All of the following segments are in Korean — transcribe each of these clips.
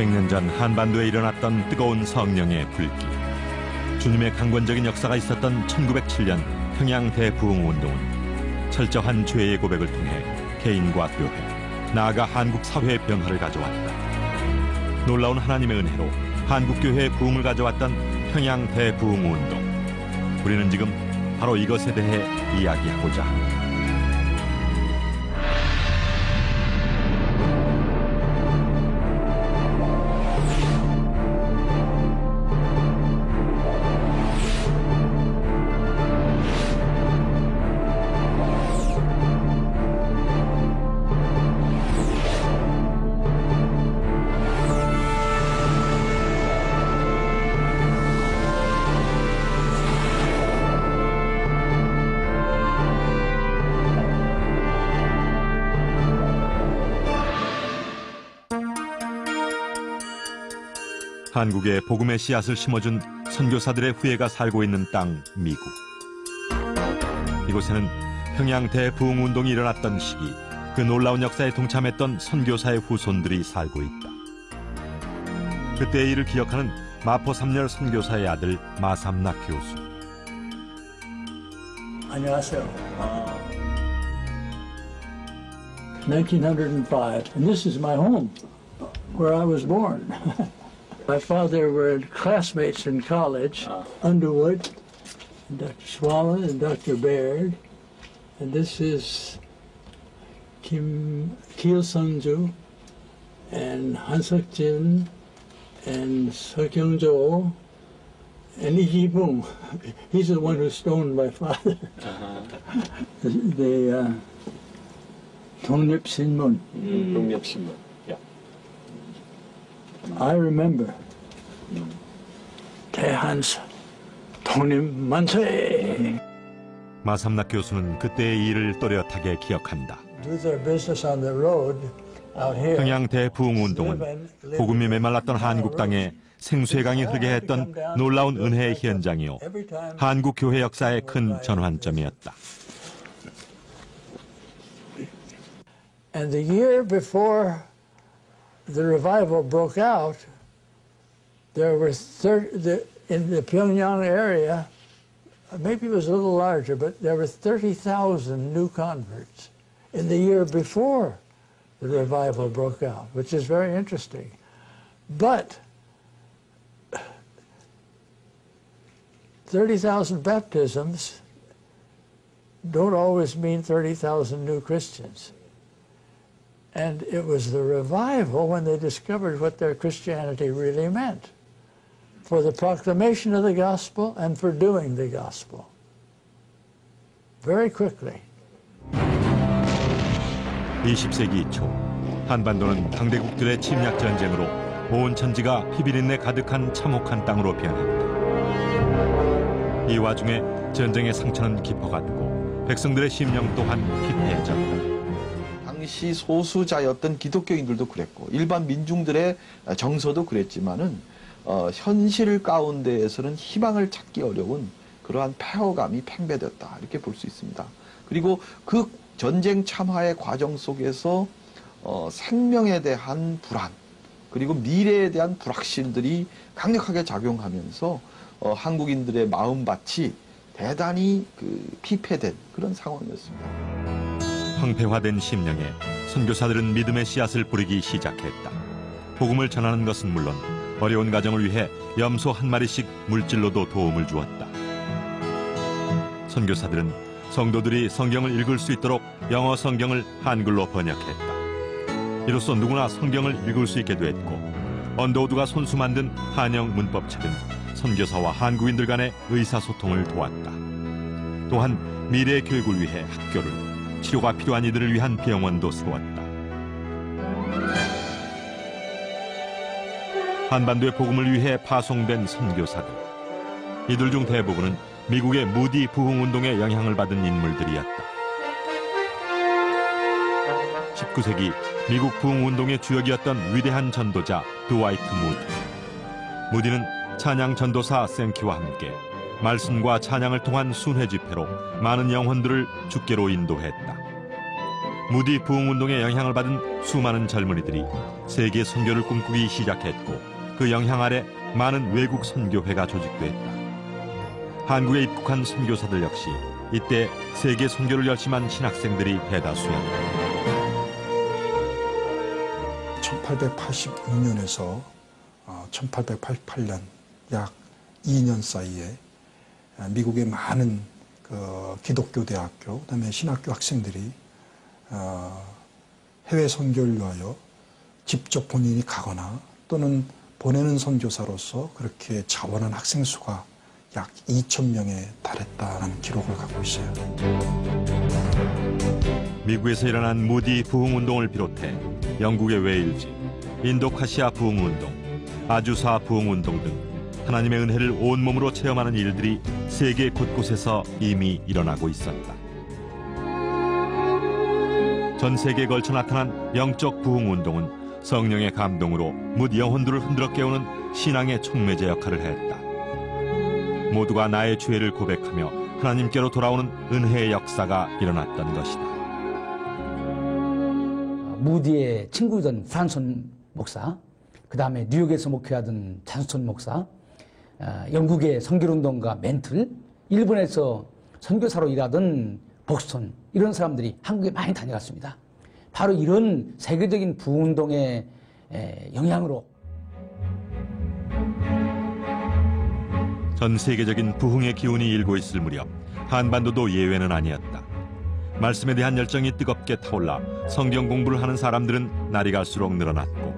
100년 전 한반도에 일어났던 뜨거운 성령의 불길. 주님의 강권적인 역사가 있었던 1907년 평양 대부흥운동은 철저한 죄의 고백을 통해 개인과 교회, 나아가 한국 사회의 변화를 가져왔다. 놀라운 하나님의 은혜로 한국교회의 부흥을 가져왔던 평양 대부흥운동. 우리는 지금 바로 이것에 대해 이야기하고자 합니다. 한국에 복음의 씨앗을 심어준 선교사들의 후예가 살고 있는 땅 미국. 이곳에는 평양 대부흥운동이 일어났던 시기 그 놀라운 역사에 동참했던 선교사의 후손들이 살고 있다. 그때의 일을 기억하는 마포 3열 선교사의 아들 마삼락 교수. 안녕하세요. 1905, and this is my home, where I was born. My father were classmates in college, Underwood, and Dr. Swallen and Dr. Baird. And this is Kim Sung-ju and Han Seok-jin and Seo Kyung-jo and Lee Ji-bung. He's the one who stoned my father. The 독립신문. 독립신문. I remember 대한사 독립 만세. 마삼락 교수는 그때의 일을 또렷하게 기억한다. 평양 대부흥운동은 복음이 메말랐던 한국 땅에 생수의 강이 흐르게 했던 놀라운 은혜의 현장이요, 한국 교회 역사의 큰 전환점이었다. And the year before the revival broke out, there were in the Pyongyang area, maybe it was a little larger, but there were 30,000 new converts in the year before the revival broke out, which is very interesting. But 30,000 baptisms don't always mean 30,000 new Christians. And it was the revival when they discovered what their Christianity really meant, for the proclamation of the gospel and for doing the gospel. Very quickly. 20세기 초 한반도는 강대국들의 침략 전쟁으로 온 천지가 피비린내 가득한 참혹한 땅으로 변했다. 이 와중에 전쟁의 상처는 깊어갔고 백성들의 심령 또한 피폐해졌다. 당시 소수자였던 기독교인들도 그랬고 일반 민중들의 정서도 그랬지만은 현실 가운데에서는 희망을 찾기 어려운 그러한 폐허감이 팽배되었다, 이렇게 볼 수 있습니다. 그리고 그 전쟁 참화의 과정 속에서 생명에 대한 불안, 그리고 미래에 대한 불확실들이 강력하게 작용하면서 한국인들의 마음밭이 대단히 피폐된 그런 상황이었습니다. 황폐화된 심령에 선교사들은 믿음의 씨앗을 뿌리기 시작했다. 복음을 전하는 것은 물론 어려운 가정을 위해 염소 한 마리씩 물질로도 도움을 주었다. 선교사들은 성도들이 성경을 읽을 수 있도록 영어 성경을 한글로 번역했다. 이로써 누구나 성경을 읽을 수 있게 됐고, 언더우드가 손수 만든 한영 문법책은 선교사와 한국인들 간의 의사소통을 도왔다. 또한 미래의 교육을 위해 학교를, 치료가 필요한 이들을 위한 병원도 세웠다. 한반도의 복음을 위해 파송된 선교사들. 이들 중 대부분은 미국의 무디 부흥운동에 영향을 받은 인물들이었다. 19세기 미국 부흥운동의 주역이었던 위대한 전도자 드와이트 무디. 무디는 찬양 전도사 생키와 함께 말씀과 찬양을 통한 순회 집회로 많은 영혼들을 주께로 인도했다. 무디 부흥운동의 영향을 받은 수많은 젊은이들이 세계 선교를 꿈꾸기 시작했고 그 영향 아래 많은 외국 선교회가 조직됐다. 한국에 입국한 선교사들 역시 이때 세계 선교를 열심한 신학생들이 대다수였다. 1886년에서 1888년 약 2년 사이에 미국의 많은 기독교 대학교, 그다음에 신학교 학생들이 해외 선교를 위하여 직접 본인이 가거나 또는 보내는 선교사로서 그렇게 자원한 학생 수가 약 2,000명에 달했다는 기록을 갖고 있어요. 미국에서 일어난 무디 부흥운동을 비롯해 영국의 웨일즈, 인도카시아 부흥운동, 아주사 부흥운동 등 하나님의 은혜를 온몸으로 체험하는 일들이 세계 곳곳에서 이미 일어나고 있었다. 전 세계에 걸쳐 나타난 영적 부흥운동은 성령의 감동으로 뭇 영혼들을 흔들어 깨우는 신앙의 촉매제 역할을 했다. 모두가 나의 죄를 고백하며 하나님께로 돌아오는 은혜의 역사가 일어났던 것이다. 무디의 친구던 프란손 목사, 그 다음에 뉴욕에서 목회하던 잔손 목사, 영국의 선교운동가 멘틀, 일본에서 선교사로 일하던 복손, 이런 사람들이 한국에 많이 다녀갔습니다. 바로 이런 세계적인 부흥운동의 영향으로 전 세계적인 부흥의 기운이 일고 있을 무렵 한반도도 예외는 아니었다. 말씀에 대한 열정이 뜨겁게 타올라 성경 공부를 하는 사람들은 날이 갈수록 늘어났고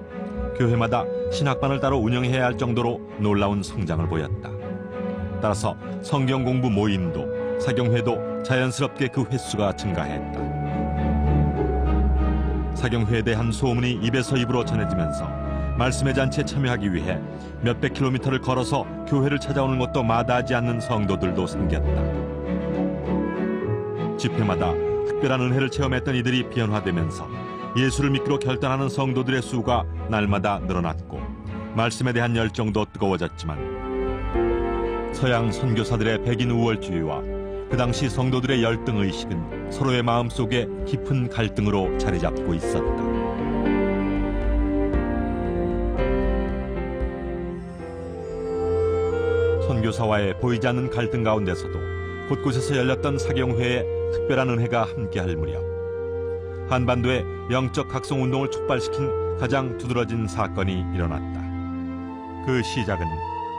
교회마다 신학반을 따로 운영해야 할 정도로 놀라운 성장을 보였다. 따라서 성경 공부 모임도 사경회도 자연스럽게 그 횟수가 증가했다. 사경회에 대한 소문이 입에서 입으로 전해지면서 말씀의 잔치에 참여하기 위해 몇백 킬로미터를 걸어서 교회를 찾아오는 것도 마다하지 않는 성도들도 생겼다. 집회마다 특별한 은혜를 체험했던 이들이 변화되면서 예수를 믿기로 결단하는 성도들의 수가 날마다 늘어났고 말씀에 대한 열정도 뜨거워졌지만 서양 선교사들의 백인 우월주의와 그 당시 성도들의 열등의식은 서로의 마음속에 깊은 갈등으로 자리 잡고 있었다. 선교사와의 보이지 않는 갈등 가운데서도 곳곳에서 열렸던 사경회의 특별한 은혜가 함께할 무렵 한반도의 영적 각성운동을 촉발시킨 가장 두드러진 사건이 일어났다. 그 시작은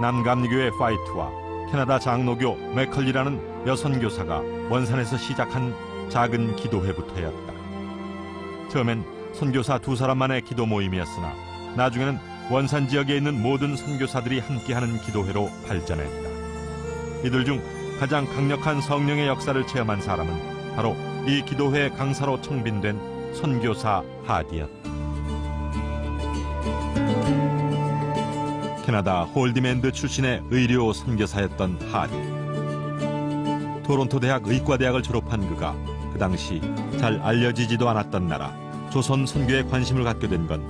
남감리교회 파이트와 캐나다 장로교 맥컬리라는 여선교사가 원산에서 시작한 작은 기도회부터였다. 처음엔 선교사 두 사람만의 기도 모임이었으나 나중에는 원산 지역에 있는 모든 선교사들이 함께하는 기도회로 발전했다. 이들 중 가장 강력한 성령의 역사를 체험한 사람은 바로 이 기도회 강사로 청빈된 선교사 하디였다. 캐나다 홀디맨드 출신의 의료 선교사였던 하디. 토론토 대학 의과대학을 졸업한 그가 그 당시 잘 알려지지도 않았던 나라 조선 선교에 관심을 갖게 된 건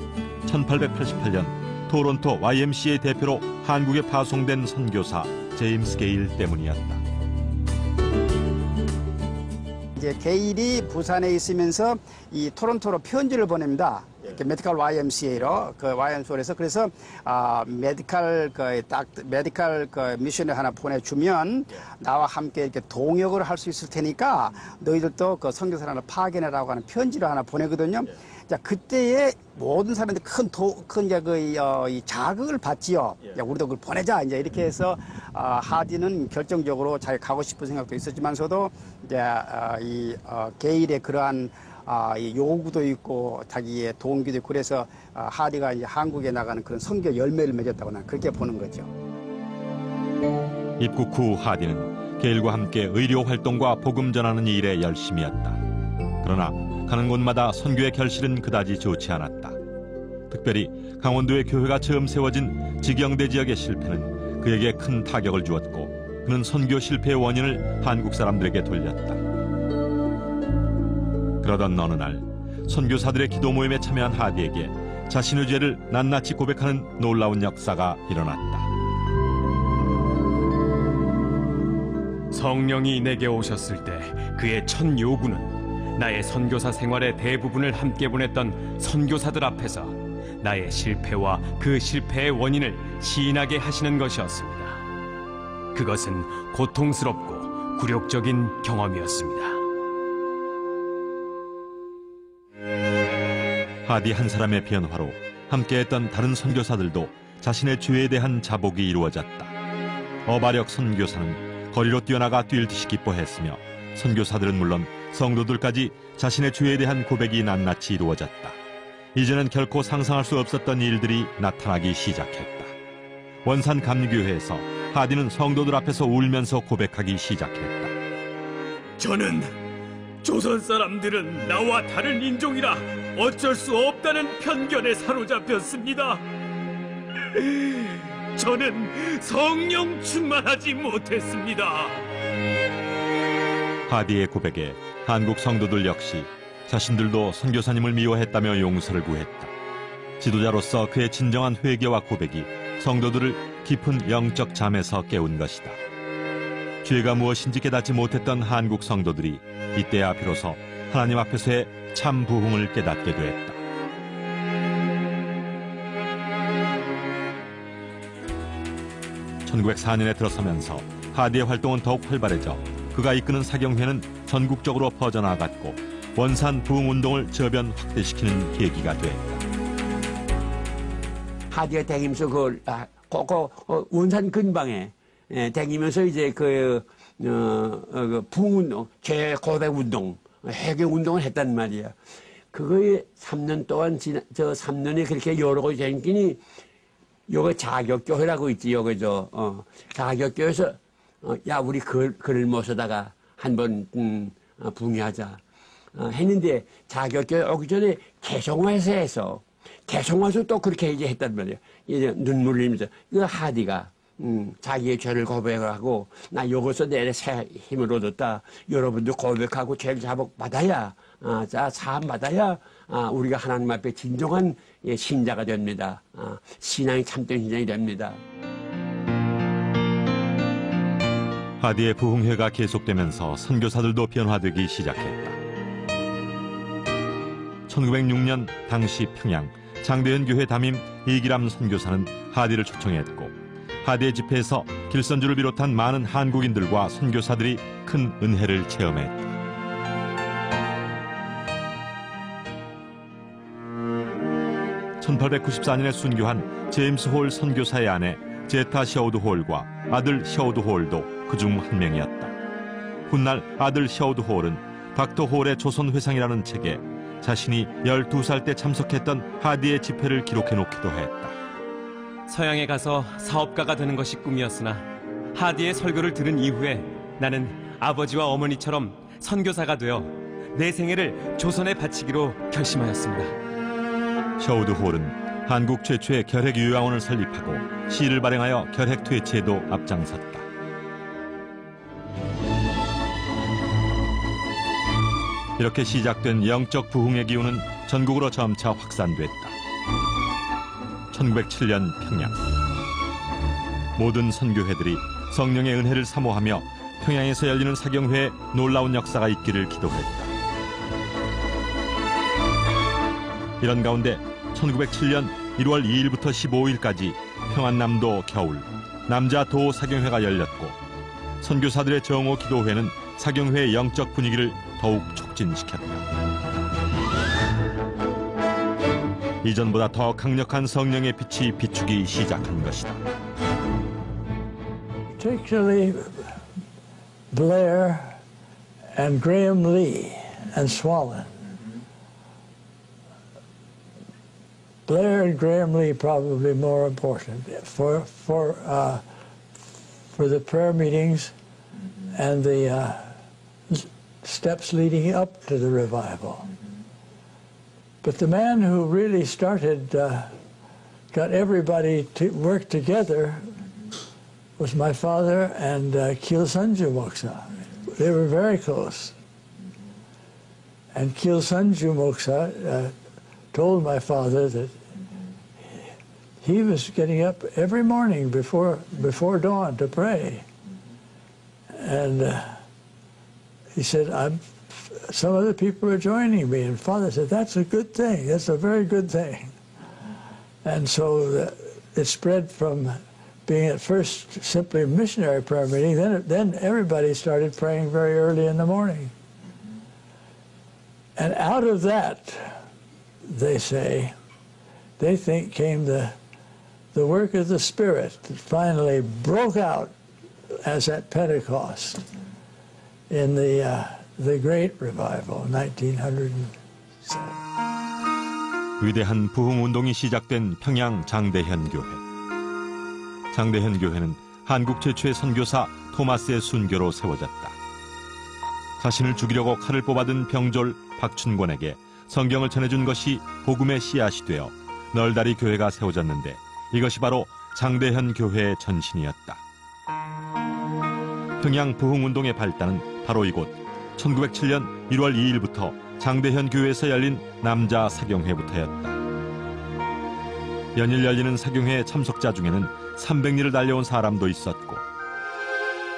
1888년 토론토 YMCA 대표로 한국에 파송된 선교사 제임스 게일 때문이었다. 이제 게일이 부산에 있으면서 이 토론토로 편지를 보냅니다. 메디컬 YMCA로 그 YMCA에서 그래서 메디컬 미션을 하나 보내주면 나와 함께 이렇게 동역을 할 수 있을 테니까 너희들도 그 선교사를 하나 파견해라고 하는 편지를 하나 보내거든요. 자, 그때에 모든 사람들이 이 자극을 받지요. 야, 우리도 그걸 보내자. 이제 이렇게 해서, 하디는 결정적으로 자기 가고 싶은 생각도 있었지만서도, 이제, 게일의 그러한, 이 요구도 있고, 자기의 동기도 있고, 그래서, 하디가 이제 한국에 나가는 그런 선교 열매를 맺었다고 난 그렇게 보는 거죠. 입국 후 하디는 게일과 함께 의료 활동과 복음 전하는 일에 열심이었다. 그러나, 가는 곳마다 선교의 결실은 그다지 좋지 않았다. 특별히 강원도의 교회가 처음 세워진 직영대 지역의 실패는 그에게 큰 타격을 주었고 그는 선교 실패의 원인을 한국 사람들에게 돌렸다. 그러던 어느 날 선교사들의 기도 모임에 참여한 하디에게 자신의 죄를 낱낱이 고백하는 놀라운 역사가 일어났다. 성령이 내게 오셨을 때 그의 첫 요구는 나의 선교사 생활의 대부분을 함께 보냈던 선교사들 앞에서 나의 실패와 그 실패의 원인을 시인하게 하시는 것이었습니다. 그것은 고통스럽고 굴욕적인 경험이었습니다. 하디 한 사람의 변화로 함께했던 다른 선교사들도 자신의 죄에 대한 자복이 이루어졌다. 어바력 선교사는 거리로 뛰어나가 뛸 듯이 기뻐했으며 선교사들은 물론 성도들까지 자신의 죄에 대한 고백이 낱낱이 이루어졌다. 이제는 결코 상상할 수 없었던 일들이 나타나기 시작했다. 원산 감리교회에서 하디는 성도들 앞에서 울면서 고백하기 시작했다. 저는 조선 사람들은 나와 다른 인종이라 어쩔 수 없다는 편견에 사로잡혔습니다. 저는 성령 충만하지 못했습니다. 하디의 고백에 한국 성도들 역시 자신들도 선교사님을 미워했다며 용서를 구했다. 지도자로서 그의 진정한 회개와 고백이 성도들을 깊은 영적 잠에서 깨운 것이다. 죄가 무엇인지 깨닫지 못했던 한국 성도들이 이때야 비로소 하나님 앞에서의 참 부흥을 깨닫게 되었다. (1904년에) 들어서면서 하디의 활동은 더욱 활발해져 그가 이끄는 사경회는 전국적으로 퍼져나갔고 원산 부흥운동을 저변 확대시키는 계기가 되었다. 하디가 다니면서 원산 근방에 다니면서 이제 그 부흥운동, 재고백운동, 해경운동을 했단 말이야. 그거에 3년 동안 저 3년에 그렇게 여러 가지 생기니 요거 자격교회라고 있지. 요거 자격교회에서 야 우리 글을 모셔다가 한번 붕괴하자 했는데 자격교회 오기 전에 개성화에서 또 그렇게 이제 했단 말이야. 이제 눈물 흘리면서 이거 하디가 자기의 죄를 고백하고 나 요것서 내래 새 힘을 얻었다. 여러분도 고백하고 죄를 자복 받아야 사함 받아야 우리가 하나님 앞에 진정한 신자가 됩니다. 신앙이 참된 신앙이 됩니다. 하디의 부흥회가 계속되면서 선교사들도 변화되기 시작했다. 1906년 당시 평양 장대현 교회 담임 이기람 선교사는 하디를 초청했고 하디의 집회에서 길선주를 비롯한 많은 한국인들과 선교사들이 큰 은혜를 체험했다. (1894년에) 순교한 제임스 홀 선교사의 아내 제타 셔우드 홀과 아들 셔우드 홀도 그중 한 명이었다. 훗날 아들 셔우드 홀은 닥터 홀의 조선회상이라는 책에 자신이 12살 때 참석했던 하디의 집회를 기록해 놓기도 했다. 서양에 가서 사업가가 되는 것이 꿈이었으나 하디의 설교를 들은 이후에 나는 아버지와 어머니처럼 선교사가 되어 내 생애를 조선에 바치기로 결심하였습니다. 셔우드 홀은 한국 최초의 결핵요양원을 설립하고 시를 발행하여 결핵 퇴치에도 앞장섰다. 이렇게 시작된 영적 부흥의 기운은 전국으로 점차 확산됐다. 1907년 평양. 모든 선교회들이 성령의 은혜를 사모하며 평양에서 열리는 사경회에 놀라운 역사가 있기를 기도했다. 이런 가운데 1907년 1월 2일부터 15일까지 평안남도 겨울 남자 도 사경회가 열렸고 선교사들의 정오 기도회는 사경회의 영적 분위기를 더욱 촉진시켰다. 이전보다 더 강력한 성령의 빛이 비추기 시작한 것이다. Particularly Blair and Graham Lee and Swallen. Blair and Graham Lee probably more important for the prayer meetings and the steps leading up to the revival. But the man who really started, got everybody to work together was my father and Kilsanju Moksa. They were very close. And Kilsanju Moksa told my father that he was getting up every morning before dawn to pray. And he said, I'm some other people were joining me, and Father said, "That's a good thing. That's a very good thing." And so it spread from being at first simply a missionary prayer meeting. Then everybody started praying very early in the morning. And out of that, they say, they think came the work of the Spirit that finally broke out as at Pentecost in the Great Revival, 1907. 위대한 부흥운동이 시작된 평양 장대현 교회. 장대현 교회는 한국 최초의 선교사 토마스의 순교로 세워졌다. 자신을 죽이려고 칼을 뽑아든 병졸 박춘권에게 성경을 전해준 것이 복음의 씨앗이 되어 널다리 교회가 세워졌는데 이것이 바로 장대현 교회의 전신이었다. 평양 부흥운동의 발단은 바로 이곳 1907년 1월 2일부터 장대현 교회에서 열린 남자 사경회부터였다. 연일 열리는 사경회 참석자 중에는 300리를 달려온 사람도 있었고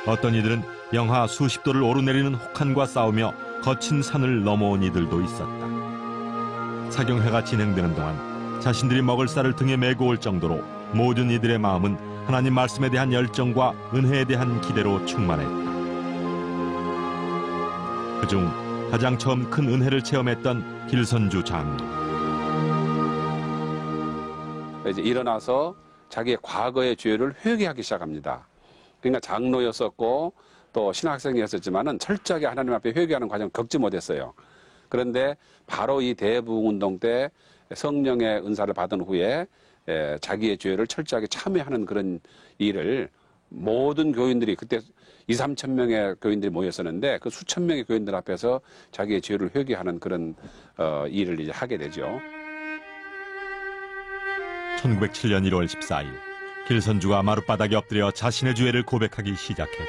어떤 이들은 영하 수십 도를 오르내리는 혹한과 싸우며 거친 산을 넘어온 이들도 있었다. 사경회가 진행되는 동안 자신들이 먹을 쌀을 등에 메고 올 정도로 모든 이들의 마음은 하나님 말씀에 대한 열정과 은혜에 대한 기대로 충만했다. 그중 가장 처음 큰 은혜를 체험했던 길선주 장로. 이제 일어나서 자기의 과거의 죄를 회개하기 시작합니다. 그러니까 장로였었고 또 신학생이었었지만은 철저하게 하나님 앞에 회개하는 과정을 겪지 못했어요. 그런데 바로 이 대부흥운동 때 성령의 은사를 받은 후에 자기의 죄를 철저하게 참회하는 그런 일을 모든 교인들이 그때 2~3천 명의 교인들이 모였었는데 그 수천 명의 교인들 앞에서 자기의 죄를 회개하는 그런 일을 이제 하게 되죠. 1907년 1월 14일 길선주가 마룻바닥에 엎드려 자신의 죄를 고백하기 시작했다.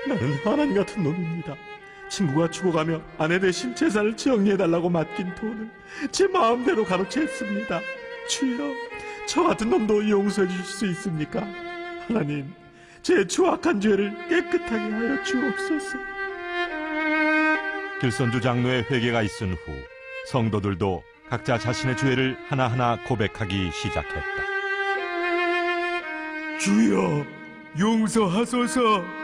나는 하나님 같은 놈입니다. 친구가 죽어가며 아내 대신 재산을 정리해달라고 맡긴 돈을 제 마음대로 가로챘습니다. 주여, 저 같은 놈도 용서해 주실 수 있습니까? 하나님, 제 추악한 죄를 깨끗하게 하여 주옵소서. 길선주 장로의 회개가 있은 후 성도들도 각자 자신의 죄를 하나하나 고백하기 시작했다. 주여, 용서하소서.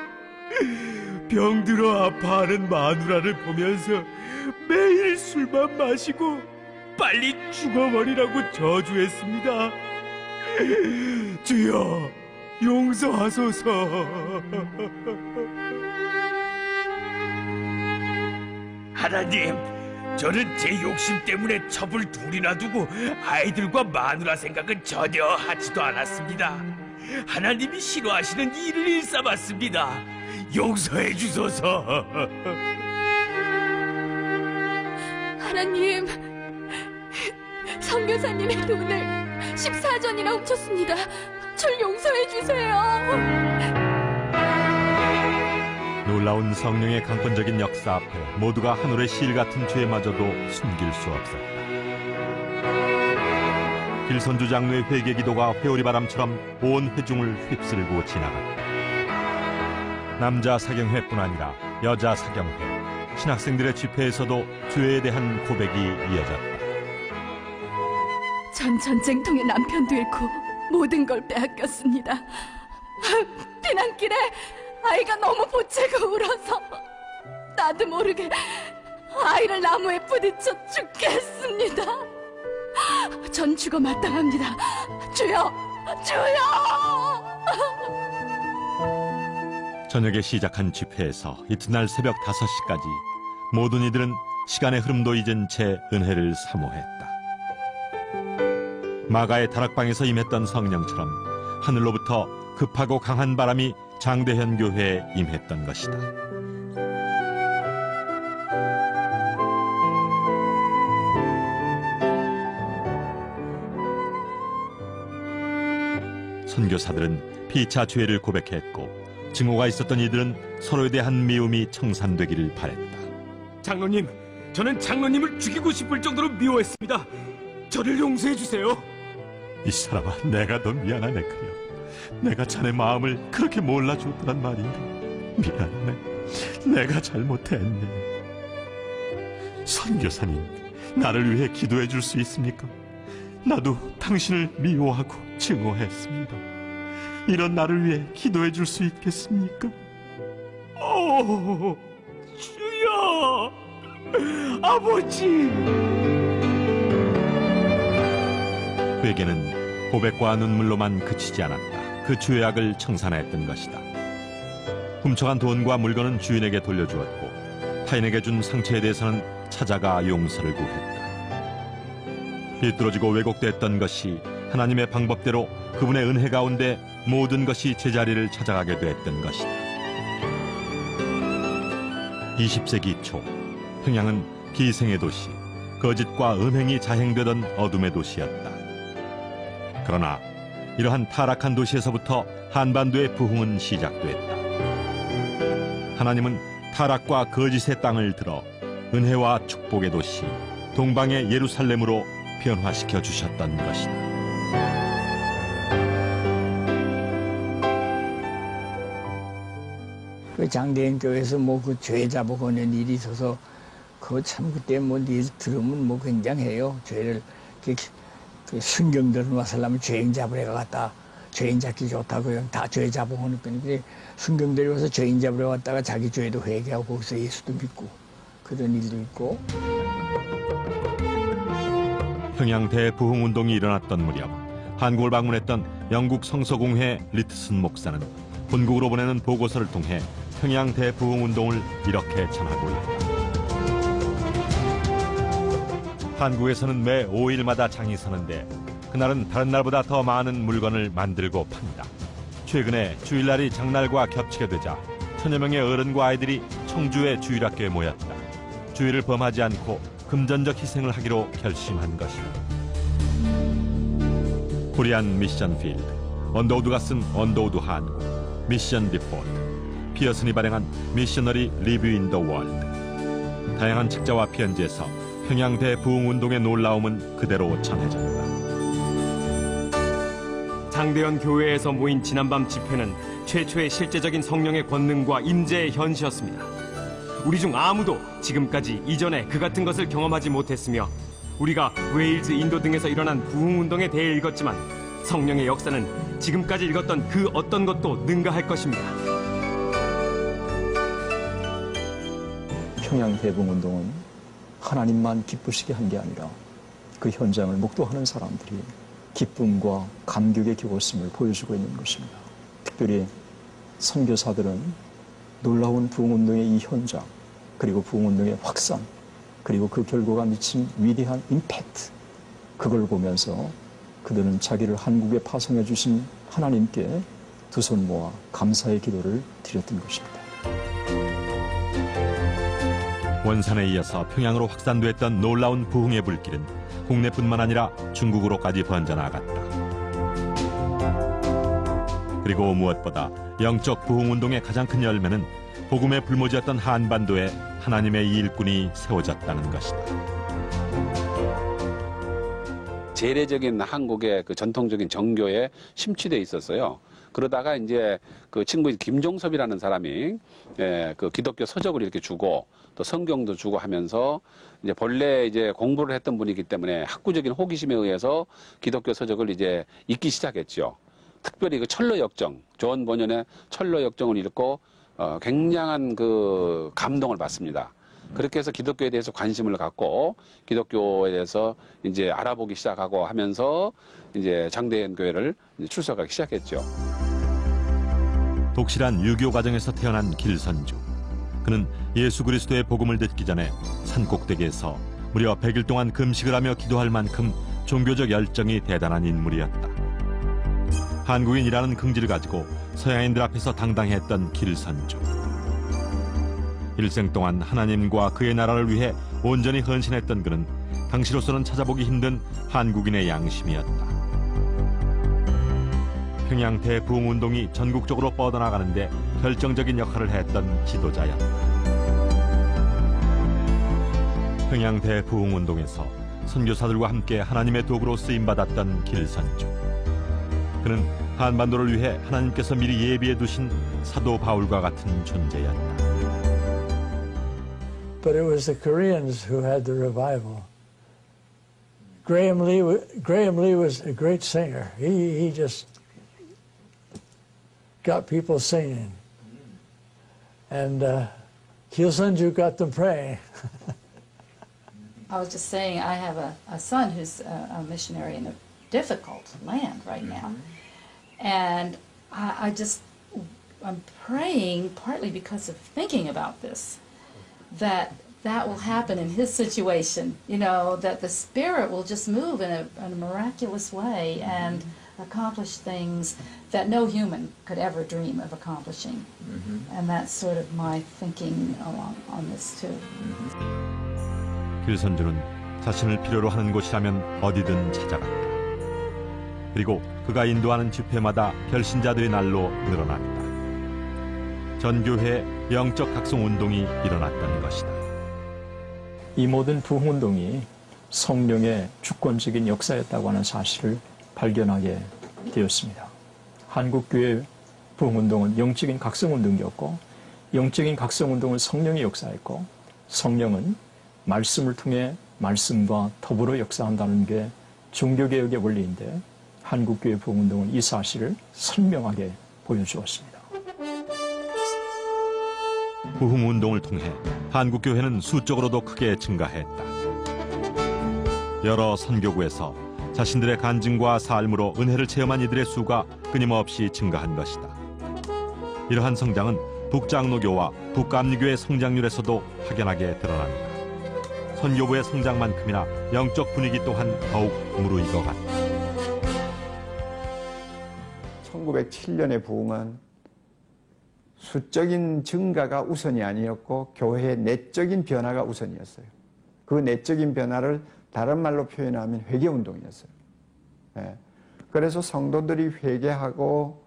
병들어 아파하는 마누라를 보면서 매일 술만 마시고 빨리 죽어버리라고 저주했습니다. 주여, 용서하소서. 하나님, 저는 제 욕심 때문에 첩을 둘이나 두고 아이들과 마누라 생각은 전혀 하지도 않았습니다. 하나님이 싫어하시는 일을 일삼았습니다. 용서해 주소서. 하나님, 선교사님의 돈을 14전이나 훔쳤습니다. 절 용서해 주세요. 놀라운 성령의 강권적인 역사 앞에 모두가 하늘의 실 같은 죄마저도 숨길 수 없었다. 길선주 장로의 회개 기도가 회오리 바람처럼 온 회중을 휩쓸고 지나갔다. 남자 사경회뿐 아니라 여자 사경회, 신학생들의 집회에서도 죄에 대한 고백이 이어졌다. 전 전쟁통에 남편도 잃고 모든 걸 빼앗겼습니다. 피난길에 아이가 너무 보채고 울어서 나도 모르게 아이를 나무에 부딪혀 죽겠습니다. 전 죽어 마땅합니다. 주여, 주여! 저녁에 시작한 집회에서 이튿날 새벽 5시까지 모든 이들은 시간의 흐름도 잊은 채 은혜를 사모했다. 마가의 다락방에서 임했던 성령처럼 하늘로부터 급하고 강한 바람이 장대현 교회에 임했던 것이다. 선교사들은 피차 죄를 고백했고 증오가 있었던 이들은 서로에 대한 미움이 청산되기를 바랬다. 장로님, 저는 장로님을 죽이고 싶을 정도로 미워했습니다. 저를 용서해 주세요. 이 사람아, 내가 너 미안하네 그려. 내가 자네 마음을 그렇게 몰라줬더란 말인가. 미안하네. 내가 잘못했네. 선교사님, 나를 위해 기도해 줄 수 있습니까? 나도 당신을 미워하고 증오했습니다. 이런 나를 위해 기도해 줄 수 있겠습니까? 주여, 아버지. 회개는 고백과 눈물로만 그치지 않았다. 그 죄악을 청산했던 것이다. 훔쳐간 돈과 물건은 주인에게 돌려주었고 타인에게 준 상처에 대해서는 찾아가 용서를 구했다. 비뚤어지고 왜곡됐던 것이 하나님의 방법대로 그분의 은혜 가운데 모든 것이 제자리를 찾아가게 됐던 것이다. 20세기 초 평양은 기생의 도시, 거짓과 음행이 자행되던 어둠의 도시였다. 그러나 이러한 타락한 도시에서부터 한반도의 부흥은 시작됐다. 하나님은 타락과 거짓의 땅을 들어 은혜와 축복의 도시, 동방의 예루살렘으로 변화시켜 주셨던 것이다. 그 장대인 교회에서 뭐 그 죄 잡아오는 일이 있어서 그거 참 그때 뭐 일 들으면 뭐 굉장해요. 죄를 그 순경들은 와서라면 죄인 잡으러 갔다. 죄인 잡기 좋다고 다 죄 잡아오는 건데 순경들이 와서 죄인 잡으러 갔다가 자기 죄도 회개하고 거기서 예수도 믿고 그런 일도 있고. 평양 대부흥운동이 일어났던 무렵 한국을 방문했던 영국 성서공회 리트슨 목사는 본국으로 보내는 보고서를 통해 평양 대부흥운동을 이렇게 전하고 있다. 한국에서는 매 5일마다 장이 서는데 그날은 다른 날보다 더 많은 물건을 만들고 팝니다. 최근에 주일날이 장날과 겹치게 되자 천여 명의 어른과 아이들이 청주의 주일학교에 모였다. 주일을 범하지 않고 금전적 희생을 하기로 결심한 것이다. 코리안 미션 필드, 언더우드가 쓴 언더우드 한국, 미션 리포트, 피어슨이 발행한 미셔너리 리뷰 인 더 월드. 다양한 책자와 편지에서 평양 대부흥운동의 놀라움은 그대로 전해졌다. 장대현 교회에서 모인 지난밤 집회는 최초의 실제적인 성령의 권능과 임재의 현시였습니다. 우리 중 아무도 지금까지 이전에 그 같은 것을 경험하지 못했으며 우리가 웨일즈, 인도 등에서 일어난 부흥운동에 대해 읽었지만 성령의 역사는 지금까지 읽었던 그 어떤 것도 능가할 것입니다. 평양 대부흥운동은 하나님만 기쁘시게 한 게 아니라 그 현장을 목도하는 사람들이 기쁨과 감격의 교웠음을 보여주고 있는 것입니다. 특별히 선교사들은 놀라운 부흥운동의 이 현장, 그리고 부흥운동의 확산, 그리고 그 결과가 미친 위대한 임팩트, 그걸 보면서 그들은 자기를 한국에 파송해 주신 하나님께 두 손 모아 감사의 기도를 드렸던 것입니다. 원산에 이어서 평양으로 확산됐던 놀라운 부흥의 불길은 국내뿐만 아니라 중국으로까지 번져나갔다. 그리고 무엇보다 영적 부흥운동의 가장 큰 열매는 복음의 불모지였던 한반도에 하나님의 일꾼이 세워졌다는 것이다. 재래적인 한국의 그 전통적인 정교에 심취돼 있었어요. 그러다가 이제 그 친구인 김종섭이라는 사람이 그 기독교 서적을 이렇게 주고 또 성경도 주고 하면서 이제 본래 이제 공부를 했던 분이기 때문에 학구적인 호기심에 의해서 기독교 서적을 이제 읽기 시작했죠. 특별히 그 철로역정, 존 번연의 철로역정을 읽고 굉장한 그 감동을 받습니다. 그렇게 해서 기독교에 대해서 관심을 갖고 기독교에 대해서 이제 알아보기 시작하고 하면서 이제 장대현 교회를 출석하기 시작했죠. 독실한 유교 가정에서 태어난 길선주. 그는 예수 그리스도의 복음을 듣기 전에 산꼭대기에서 무려 100일 동안 금식을 하며 기도할 만큼 종교적 열정이 대단한 인물이었다. 한국인이라는 긍지를 가지고 서양인들 앞에서 당당했던 길선주. 일생 동안 하나님과 그의 나라를 위해 온전히 헌신했던 그는 당시로서는 찾아보기 힘든 한국인의 양심이었다. 평양 대부흥운동이 전국적으로 뻗어나가는데 결정적인 역할을 했던 지도자였다. 평양 대부흥운동에서 선교사들과 함께 하나님의 도구로 쓰임받았던 길선주. 그는 한반도를 위해 하나님께서 미리 예비해 두신 사도 바울과 같은 존재였다. but it was the Koreans who had the revival. Graham Lee was a great singer. He just got people singing. And Kil Sunju got them praying. I was just saying, I have a son who's a missionary in a difficult land right now. And I'm praying, partly because of thinking about this, that will happen in his situation, you know, that the Spirit will just move in a miraculous way and accomplish things that no human could ever dream of accomplishing. And that's sort of my thinking on this too. 길선주는 자신을 필요로 하는 곳이라면 어디든 찾아갔다. 그리고 그가 인도하는 집회마다 결신자들의 날로 늘어났다. 전 교회에 영적 각성 운동이 일어났던 것이다. 이 모든 부흥운동이 성령의 주권적인 역사였다고 하는 사실을 발견하게 되었습니다. 한국교회 부흥운동은 영적인 각성운동이었고, 영적인 각성운동은 성령의 역사였고, 성령은 말씀을 통해 말씀과 더불어 역사한다는 게 종교개혁의 원리인데, 한국교회 부흥운동은 이 사실을 선명하게 보여주었습니다. 부흥운동을 통해 한국교회는 수적으로도 크게 증가했다. 여러 선교구에서 자신들의 간증과 삶으로 은혜를 체험한 이들의 수가 끊임없이 증가한 것이다. 이러한 성장은 북장로교와 북감리교의 성장률에서도 확연하게 드러난다. 선교부의 성장만큼이나 영적 분위기 또한 더욱 무르익어 갔다. 1907년의 부흥은 수적인 증가가 우선이 아니었고 교회의 내적인 변화가 우선이었어요. 그 내적인 변화를 다른 말로 표현하면 회개운동이었어요. 그래서 성도들이 회개하고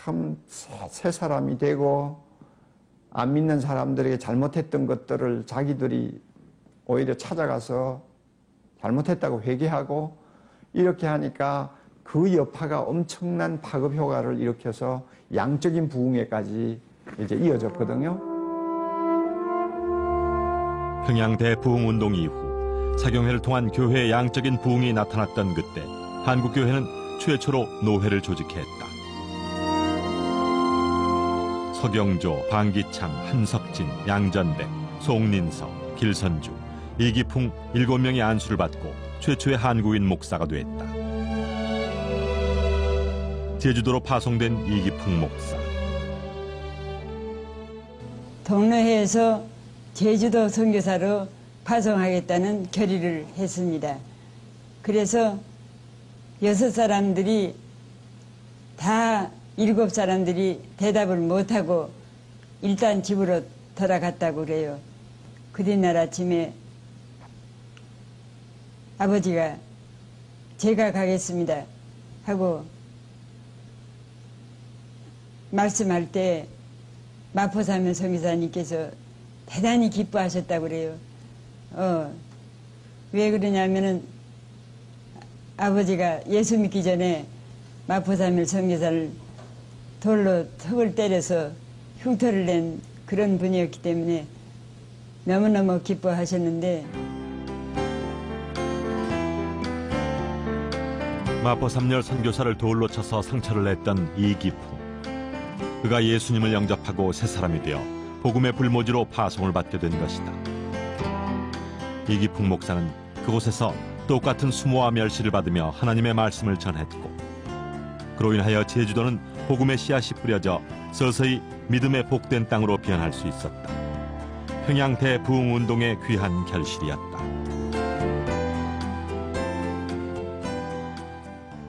참 새 사람이 되고 안 믿는 사람들에게 잘못했던 것들을 자기들이 오히려 찾아가서 잘못했다고 회개하고 이렇게 하니까 그 여파가 엄청난 파급 효과를 일으켜서 양적인 부흥에까지 이제 이어졌거든요. 평양 대부흥운동 이후 사경회를 통한 교회의 양적인 부흥이 나타났던 그때 한국교회는 최초로 노회를 조직했다. 서경조, 방기창, 한석진, 양전백, 송린서, 길선주, 이기풍 7명의 안수를 받고 최초의 한국인 목사가 됐다. 제주도로 파송된 이기풍 목사. 동로회에서 제주도 선교사로 파송하겠다는 결의를 했습니다. 그래서 6사람들이 다 7사람들이 대답을 못하고 일단 집으로 돌아갔다고 그래요. 그 뒤날 아침에 아버지가 제가 가겠습니다 하고 말씀할 때 마포사면 선교사님께서 대단히 기뻐하셨다고 그래요. 왜 그러냐면은 아버지가 예수 믿기 전에 마포사면 선교사를 돌로 턱을 때려서 흉터를 낸 그런 분이었기 때문에 너무너무 기뻐하셨는데 마포 3열 선교사를 돌로 쳐서 상처를 냈던 이기풍. 그가 예수님을 영접하고 새 사람이 되어 복음의 불모지로 파송을 받게 된 것이다. 이기풍 목사는 그곳에서 똑같은 수모와 멸시를 받으며 하나님의 말씀을 전했고, 그로 인하여 제주도는 복음의 씨앗이 뿌려져 서서히 믿음의 복된 땅으로 변할 수 있었다. 평양 대부흥운동의 귀한 결실이었다.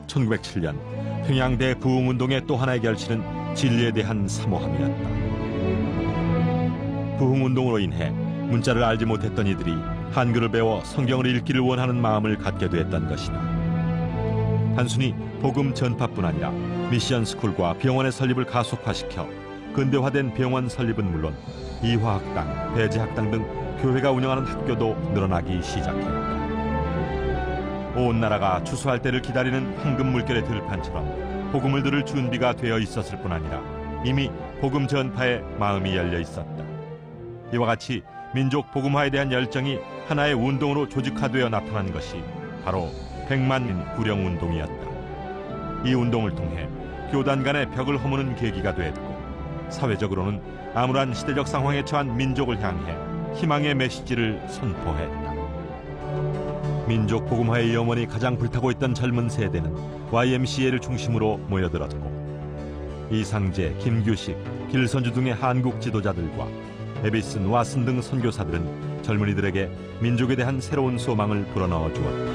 1907년 평양 대부흥운동의 또 하나의 결실은 진리에 대한 사모함이었다. 부흥운동으로 인해 문자를 알지 못했던 이들이 한글을 배워 성경을 읽기를 원하는 마음을 갖게 됐던 것이다. 단순히 복음 전파뿐 아니라 미션 스쿨과 병원의 설립을 가속화시켜 근대화된 병원 설립은 물론 이화학당, 배제학당 등 교회가 운영하는 학교도 늘어나기 시작했다. 온 나라가 추수할 때를 기다리는 황금 물결의 들판처럼 복음을 들을 준비가 되어 있었을 뿐 아니라 이미 복음 전파에 마음이 열려 있었다. 이와 같이 민족 복음화에 대한 열정이 하나의 운동으로 조직화되어 나타난 것이 바로 백만 구령운동이었다. 이 운동을 통해 교단 간의 벽을 허무는 계기가 됐고, 사회적으로는 암울한 시대적 상황에 처한 민족을 향해 희망의 메시지를 선포했다. 민족 복음화의 염원이 가장 불타고 있던 젊은 세대는 YMCA를 중심으로 모여들었고, 이상재, 김규식, 길선주 등의 한국 지도자들과 에비슨, 왓슨 등 선교사들은 젊은이들에게 민족에 대한 새로운 소망을 불어넣어 주었다.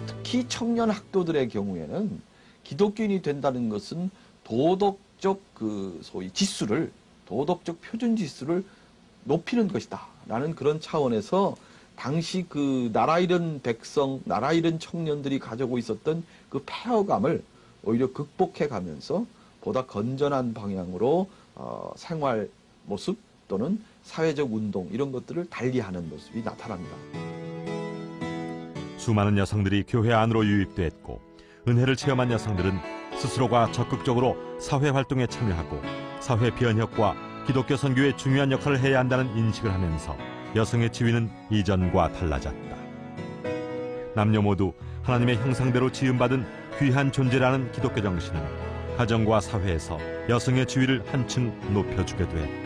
특히 청년 학도들의 경우에는 기독교인이 된다는 것은 도덕적 소위 지수를, 도덕적 표준 지수를 높이는 것이다 라는 그런 차원에서 당시 그 나라 잃은 백성, 나라 잃은 청년들이 가지고 있었던 그 폐허감을 오히려 극복해 가면서 보다 건전한 방향으로 생활 모습 또는 사회적 운동 이런 것들을 달리하는 모습이 나타납니다. 수많은 여성들이 교회 안으로 유입됐고, 은혜를 체험한 여성들은 스스로가 적극적으로 사회 활동에 참여하고 사회 변혁과 기독교 선교의 중요한 역할을 해야 한다는 인식을 하면서 여성의 지위는 이전과 달라졌다. 남녀 모두 하나님의 형상대로 지음받은 귀한 존재라는 기독교 정신은 가정과 사회에서 여성의 지위를 한층 높여주게 됐다.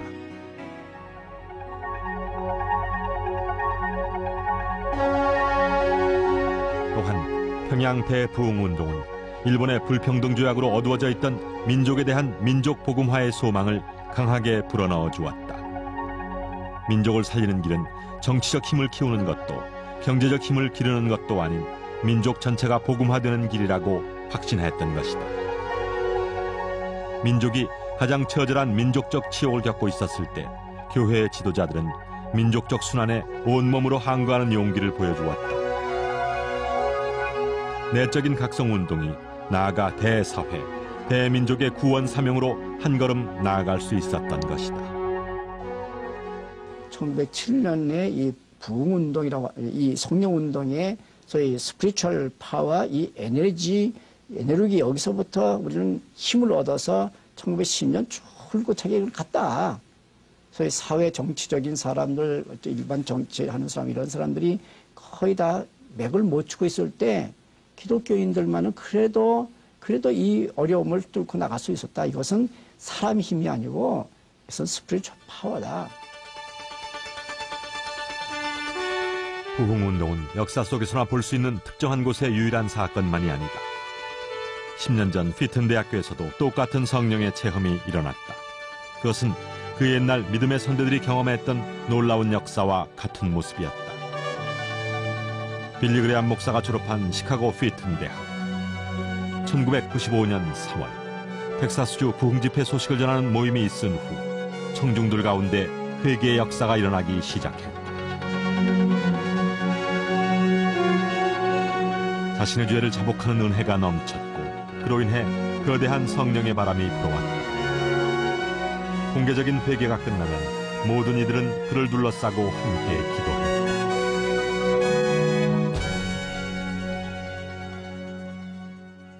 또한 평양 대부흥운동은 일본의 불평등 조약으로 어두워져 있던 민족에 대한 민족 복음화의 소망을 강하게 불어넣어 주었다. 민족을 살리는 길은 정치적 힘을 키우는 것도 경제적 힘을 기르는 것도 아닌 민족 전체가 복음화되는 길이라고 확신했던 것이다. 민족이 가장 처절한 민족적 치욕을 겪고 있었을 때 교회의 지도자들은 민족적 순환에 온몸으로 항거하는 용기를 보여주었다. 내적인 각성운동이 나아가 대사회, 대민족의 구원 사명으로 한 걸음 나아갈 수 있었던 것이다. 1907년에 이 부흥운동이라고, 이 성령운동의 소위 스피리추얼 파워, 이 에너지 여기서부터 우리는 힘을 얻어서 1910년 출구차게 갔다. 소위 사회 정치적인 사람들, 일반 정치하는 사람, 이런 사람들이 거의 다 맥을 못 추고 있을 때 기독교인들만은 그래도 이 어려움을 뚫고 나갈 수 있었다. 이것은 사람의 힘이 아니고 이것은 스피리추얼 파워다. 부흥운동은 역사 속에서나 볼 수 있는 특정한 곳의 유일한 사건만이 아니다. 10년 전 피튼 대학교에서도 똑같은 성령의 체험이 일어났다. 그것은 그 옛날 믿음의 선배들이 경험했던 놀라운 역사와 같은 모습이었다. 빌리 그레암 목사가 졸업한 시카고 피튼 대학. 1995년 3월 텍사스주 부흥집회 소식을 전하는 모임이 있은 후 청중들 가운데 회개의 역사가 일어나기 시작했다. 자신의 죄를 자복하는 은혜가 넘쳤고, 그로 인해 거대한 성령의 바람이 불어왔다. 공개적인 회개가 끝나면 모든 이들은 그를 둘러싸고 함께 기도했다.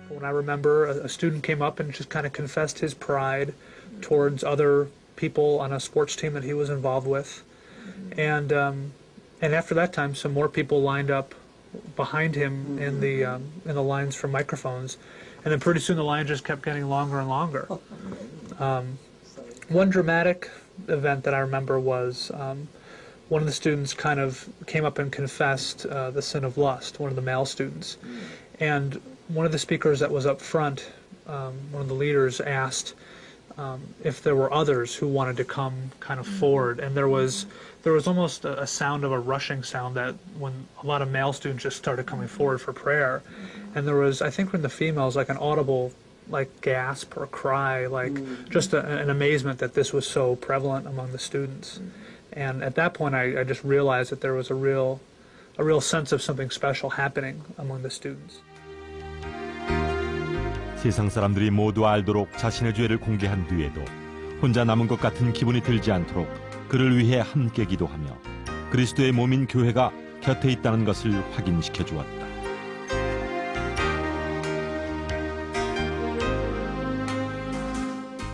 When I remember a student came up and just kind of confessed his pride towards other people on a sports team that he was involved with. And after that time, some more people lined up behind him in the lines for microphones, and then pretty soon the line just kept getting longer and longer. One dramatic event that I remember was one of the students kind of came up and confessed the sin of lust, one of the male students. And one of the speakers that was up front, one of the leaders, asked if there were others who wanted to come kind of forward. And there was almost a sound of a rushing sound that when a lot of male students just started coming forward for prayer. And there was, I think from the females, like an audible like gasp or cry, like just an amazement that this was so prevalent among the students. And at that point I just realized that there was a real sense of something special happening among the students. 세상 사람들이 모두 알도록 자신의 죄를 공개한 뒤에도 혼자 남은 것 같은 기분이 들지 않도록 그를 위해 함께 기도하며 그리스도의 몸인 교회가 곁에 있다는 것을 확인시켜 주었다.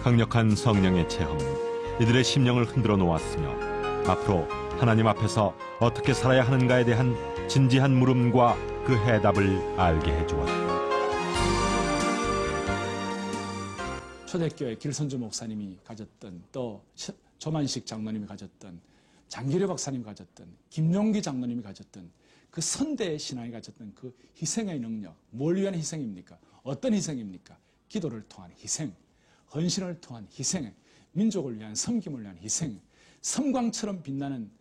강력한 성령의 체험은 이들의 심령을 흔들어 놓았으며 앞으로 하나님 앞에서 어떻게 살아야 하는가에 대한 진지한 물음과 그 해답을 알게 해주었다. 초대교회 길선주 목사님이 가졌던, 또 조만식 장로님이 가졌던, 장기려 박사님이 가졌던, 김용기 장로님이 가졌던 그 선대의 신앙이 가졌던 그 희생의 능력, 뭘 위한 희생입니까? 어떤 희생입니까? 기도를 통한 희생, 헌신을 통한 희생, 민족을 위한 섬김을 위한 희생, 섬광처럼 빛나는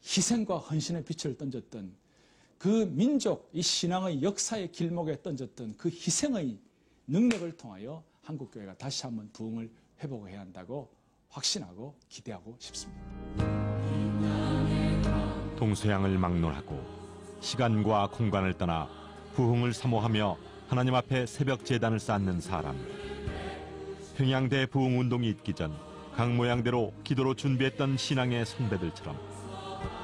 희생과 헌신의 빛을 던졌던 그 민족, 이 신앙의 역사의 길목에 던졌던 그 희생의 능력을 통하여 한국교회가 다시 한번 부흥을 회복해야 한다고 확신하고 기대하고 싶습니다. 동서양을 막론하고 시간과 공간을 떠나 부흥을 사모하며 하나님 앞에 새벽 제단을 쌓는 사람들. 평양대 부흥운동이 있기 전 각 모양대로 기도로 준비했던 신앙의 선배들처럼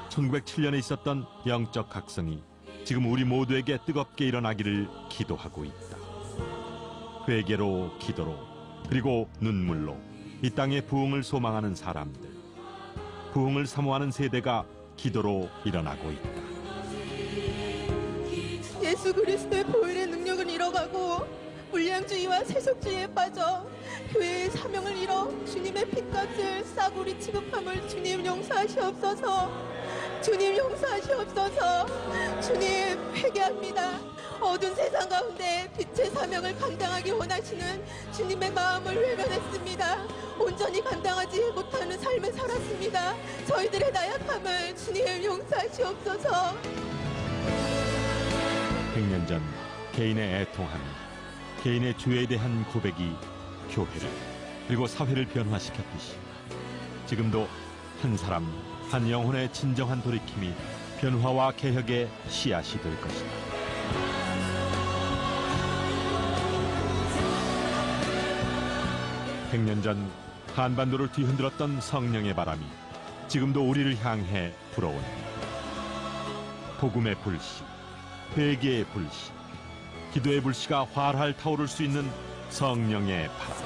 1907년에 있었던 영적 각성이 지금 우리 모두에게 뜨겁게 일어나기를 기도하고 있다. 회개로, 기도로, 그리고 눈물로 이 땅의 부흥을 소망하는 사람들, 부흥을 사모하는 세대가 기도로 일어나고 있다. 예수 그리스도의 보혈의 능력을 잃어가고 물량주의와 세속주의에 빠져 교회의 사명을 잃어 주님의 핏값을 싸구리 취급함을 주님 용서하시옵소서. 주님 용서하시옵소서. 주님 회개합니다. 어두운 세상 가운데 빛의 사명을 감당하기 원하시는 주님의 마음을 외면했습니다. 온전히 감당하지 못하는 삶을 살았습니다. 저희들의 나약함을 주님 용서하시옵소서. 100년 전 개인의 애통함, 개인의 죄에 대한 고백이 교회를 그리고 사회를 변화시켰듯이 지금도 한 사람, 한 영혼의 진정한 돌이킴이 변화와 개혁의 씨앗이 될 것이다. (100년) 전 한반도를 뒤흔들었던 성령의 바람이 지금도 우리를 향해 불어온다. 복음의 불씨, 회개의 불씨, 기도의 불씨가 활활 타오를 수 있는 성령의 바람.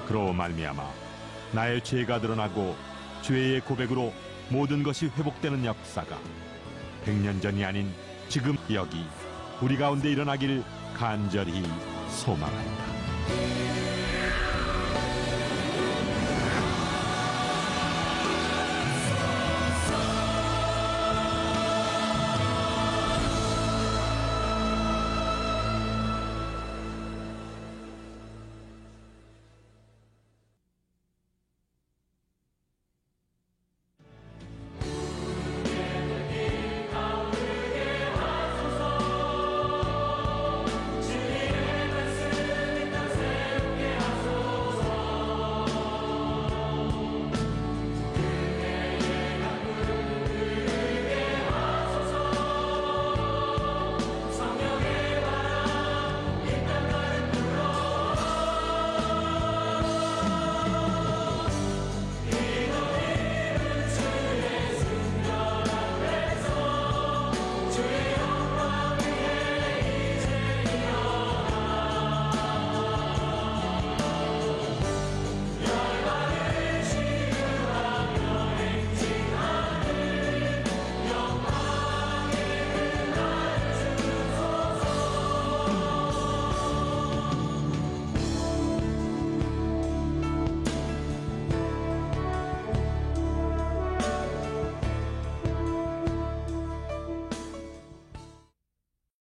그로 말미암아 나의 죄가 드러나고 죄의 고백으로 모든 것이 회복되는 역사가 100년 전이 아닌 지금 여기 우리 가운데 일어나길 간절히 소망한다.